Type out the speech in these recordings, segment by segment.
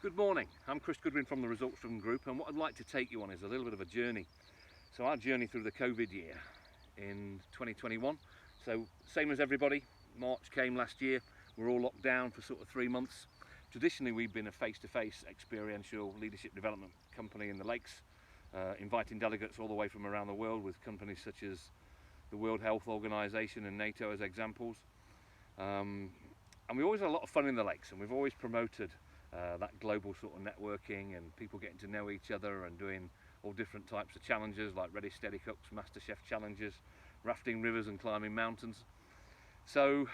Good morning, I'm Chris Goodwin from the Results Driven Group, and what I'd like to take you on is a little bit of a journey. So our journey through the COVID year in 2021. So same as everybody, March came last year, we're all locked down for sort of 3 months. Traditionally we've been a face-to-face experiential leadership development company in the lakes, inviting delegates all the way from around the world with companies such as the World Health Organization and NATO as examples. And we always had a lot of fun in the lakes, and we've always promoted that global sort of networking and people getting to know each other and doing all different types of challenges like Ready Steady Cooks, Master Chef challenges, rafting rivers and climbing mountains. So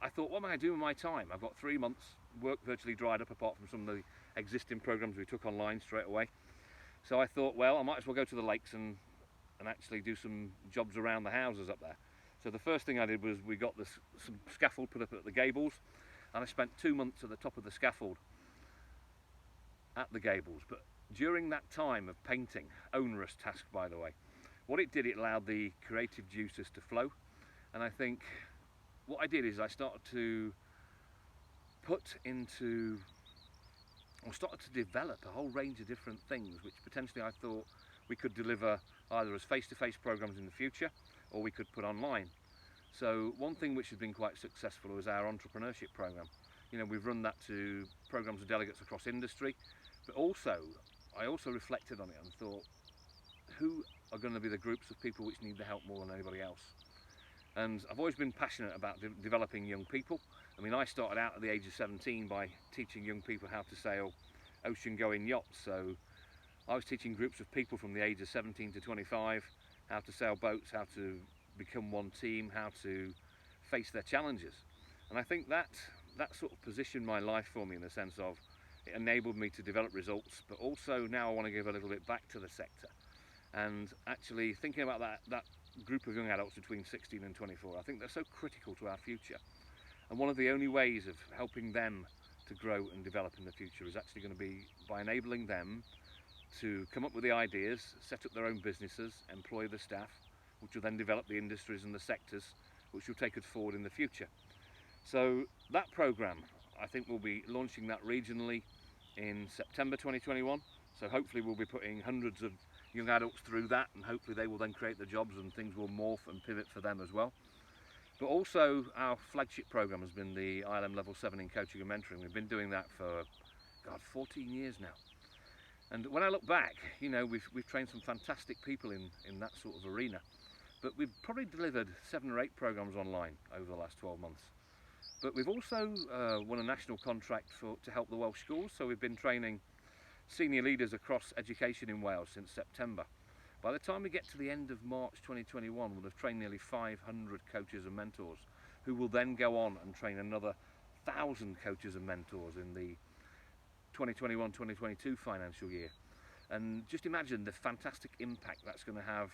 I thought, what am I going to do with my time? I've got 3 months, work virtually dried up apart from some of the existing programs we took online straight away. So I thought, well, I might as well go to the lakes and actually do some jobs around the houses up there. So the first thing I did was we got some scaffold put up at the gables, and I spent 2 months at the top of the scaffold at the gables. But during that time of painting, onerous task by the way, what it did, it allowed the creative juices to flow. And I think what I did is I started to develop a whole range of different things which potentially I thought we could deliver either as face-to-face programs in the future or we could put online. So one thing which has been quite successful was our entrepreneurship program. You know, we've run that to programs of delegates across industry, but I also reflected on it and thought, who are going to be the groups of people which need the help more than anybody else? And I've always been passionate about developing young people. I mean, I started out at the age of 17 by teaching young people how to sail ocean-going yachts. So I was teaching groups of people from the age of 17 to 25 how to sail boats, how to become one team, how to face their challenges. And I think that sort of positioned my life for me in the sense of it enabled me to develop results, but also now I want to give a little bit back to the sector. And actually thinking about that group of young adults between 16 and 24, I think they're so critical to our future. And one of the only ways of helping them to grow and develop in the future is actually going to be by enabling them to come up with the ideas, set up their own businesses, employ the staff, which will then develop the industries and the sectors which will take us forward in the future. So that program, I think we'll be launching that regionally in September 2021. So hopefully we'll be putting hundreds of young adults through that, and hopefully they will then create the jobs and things will morph and pivot for them as well. But also our flagship program has been the ILM Level 7 in coaching and mentoring. We've been doing that for, 14 years now. And when I look back, you know, we've trained some fantastic people in that sort of arena. But we've probably delivered 7 or 8 programs online over the last 12 months. But we've also won a national contract to help the Welsh schools. So we've been training senior leaders across education in Wales since September. By the time we get to the end of March 2021, we'll have trained nearly 500 coaches and mentors who will then go on and train another 1,000 coaches and mentors in the 2021-2022 financial year. And just imagine the fantastic impact that's going to have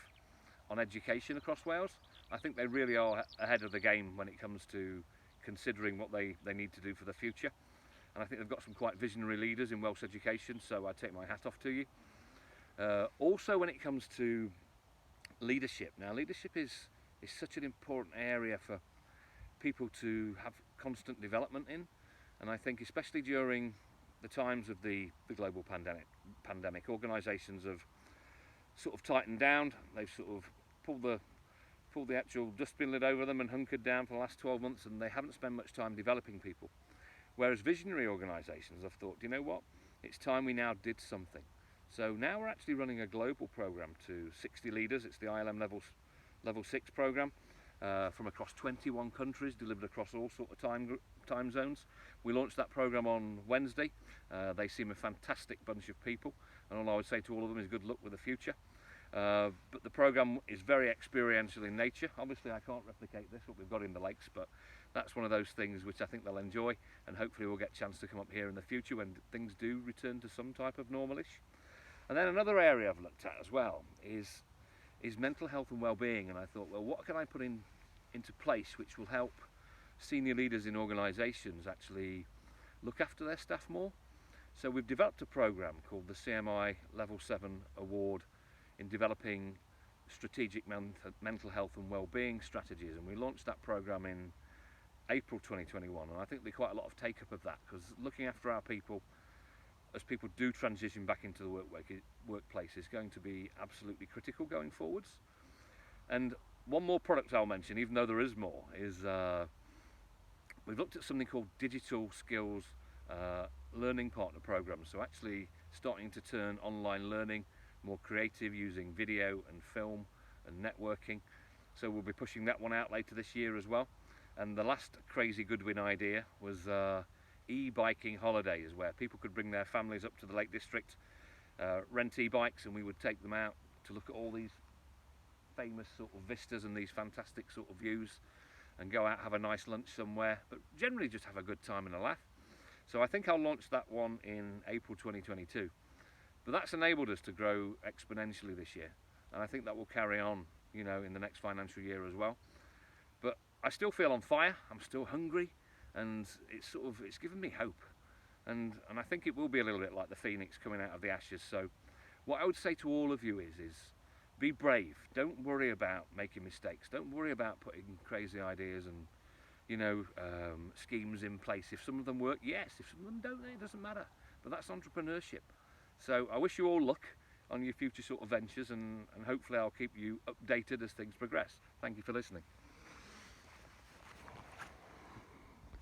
on education across Wales. I think they really are ahead of the game when it comes to considering what they need to do for the future. And I think they've got some quite visionary leaders in Welsh education, so I take my hat off to you. Also when it comes to leadership, now leadership is such an important area for people to have constant development in, and I think especially during the times of the global pandemic, organisations have sort of tightened down. They've sort of pulled the actual dustbin lid over them and hunkered down for the last 12 months, and they haven't spent much time developing people. Whereas visionary organisations have thought, you know what, it's time we now did something. So now we're actually running a global program to 60 leaders. It's the ILM Level 6 program from across 21 countries, delivered across all sort of time zones. We launched that program on Wednesday. They seem a fantastic bunch of people, and all I would say to all of them is good luck with the future. But the program is very experiential in nature. Obviously I can't replicate this, what we've got in the lakes, but that's one of those things which I think they'll enjoy, and hopefully we'll get a chance to come up here in the future when things do return to some type of normalish. And then another area I've looked at as well is mental health and well-being, and I thought, well, what can I put into place which will help senior leaders in organisations actually look after their staff more? So we've developed a program called the CMI Level 7 Award in developing strategic mental health and well-being strategies, and we launched that program in April 2021, and I think there's quite a lot of take-up of that, because looking after our people as people do transition back into the workplace is going to be absolutely critical going forwards. And one more product I'll mention, even though there is more, is we've looked at something called digital skills learning partner programs. So actually starting to turn online learning more creative using video and film and networking. So we'll be pushing that one out later this year as well. And the last crazy Goodwin idea was e-biking holidays, where people could bring their families up to the Lake District, rent e-bikes, and we would take them out to look at all these famous sort of vistas and these fantastic sort of views, and go out, have a nice lunch somewhere, but generally just have a good time and a laugh. So I think I'll launch that one in April 2022. But that's enabled us to grow exponentially this year, and I think that will carry on, you know, in the next financial year as well. But I still feel on fire, I'm still hungry, and it's given me hope. And I think it will be a little bit like the phoenix coming out of the ashes. So what I would say to all of you is be brave. Don't worry about making mistakes. Don't worry about putting crazy ideas and, you know, schemes in place. If some of them work, yes. If some of them don't, it doesn't matter. But that's entrepreneurship. So I wish you all luck on your future sort of ventures, and hopefully I'll keep you updated as things progress. Thank you for listening.